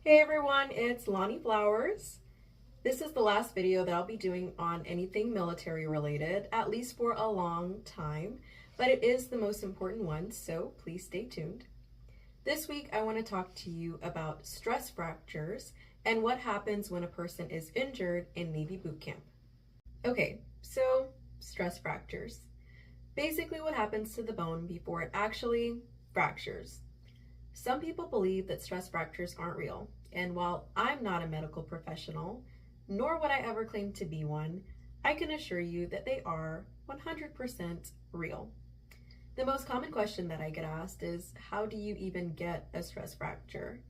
Hey everyone, it's Lonnie Flowers. This is the last video that I'll be doing on anything military related, at least for a long time, but it is the most important one, so please stay tuned. This week I want to talk to you about stress fractures and what happens when a person is injured in Navy boot camp. Okay, so stress fractures. Basically what happens to the bone before it actually fractures. Some people believe that stress fractures aren't real, and while I'm not a medical professional, nor would I ever claim to be one, I can assure you that they are 100% real. The most common question that I get asked is, how do you even get a stress fracture?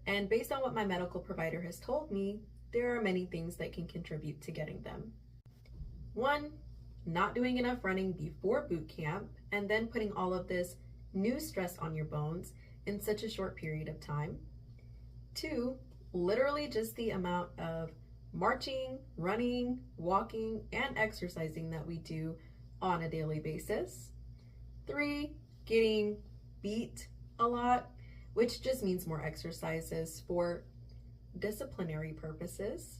And based on what my medical provider has told me, there are many things that can contribute to getting them. 1, not doing enough running before boot camp, and then putting all of this new stress on your bones in such a short period of time. 2, literally just the amount of marching, running, walking, and exercising that we do on a daily basis. 3, getting beat a lot, which just means more exercises for disciplinary purposes.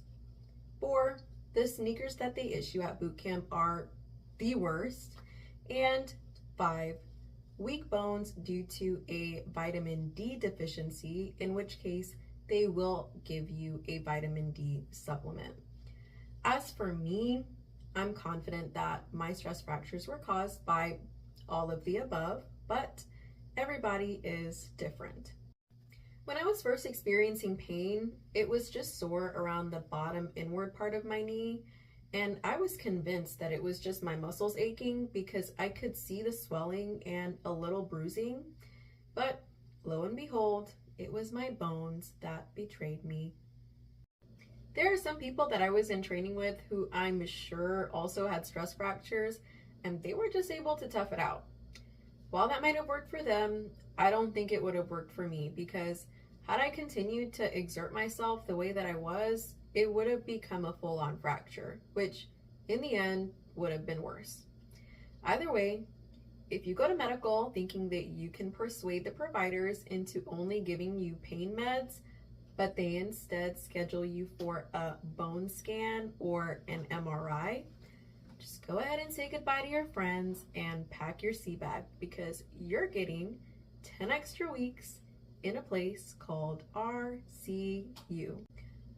4, the sneakers that they issue at boot camp are the worst. And 5, weak bones due to a vitamin D deficiency, in which case they will give you a vitamin D supplement. As for me, I'm confident that my stress fractures were caused by all of the above, but everybody is different. When I was first experiencing pain, it was just sore around the bottom inward part of my knee, and I was convinced that it was just my muscles aching because I could see the swelling and a little bruising, but lo and behold, it was my bones that betrayed me. There are some people that I was in training with who I'm sure also had stress fractures, and they were just able to tough it out. While that might have worked for them, I don't think it would have worked for me, because had I continued to exert myself the way that I was, it would have become a full-on fracture, which in the end would have been worse. Either way, if you go to medical thinking that you can persuade the providers into only giving you pain meds, but they instead schedule you for a bone scan or an MRI, just go ahead and say goodbye to your friends and pack your sea bag, because you're getting 10 extra weeks in a place called RCU.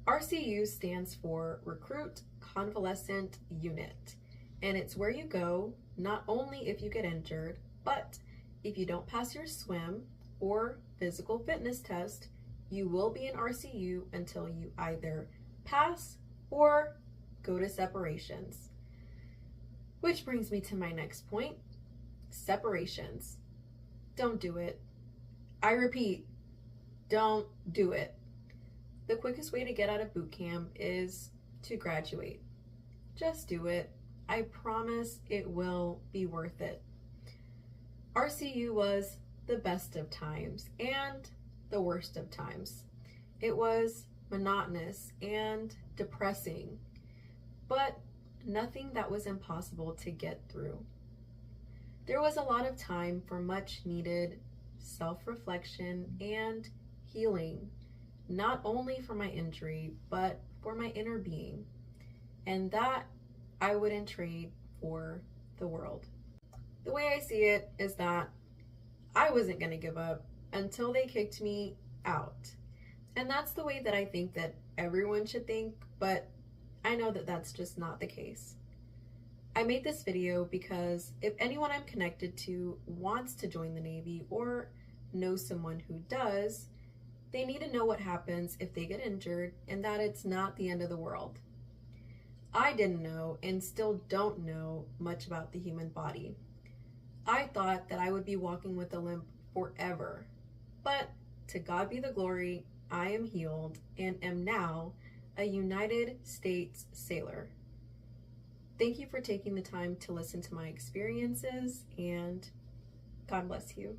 RCU stands for Recruit Convalescent Unit, and it's where you go not only if you get injured, but if you don't pass your swim or physical fitness test, you will be in RCU until you either pass or go to separations. Which brings me to my next point, separations. Don't do it. I repeat, don't do it. The quickest way to get out of boot camp is to graduate. Just do it. I promise it will be worth it. RCU was the best of times and the worst of times. It was monotonous and depressing, but nothing that was impossible to get through. There was a lot of time for much needed self-reflection and healing, not only for my injury, but for my inner being. And that I wouldn't trade for the world. The way I see it is that I wasn't going to give up until they kicked me out. And that's the way that I think that everyone should think, but I know that that's just not the case. I made this video because if anyone I'm connected to wants to join the Navy or knows someone who does, they need to know what happens if they get injured and that it's not the end of the world. I didn't know and still don't know much about the human body. I thought that I would be walking with a limp forever, but to God be the glory, I am healed and am now a United States sailor. Thank you for taking the time to listen to my experiences, and God bless you.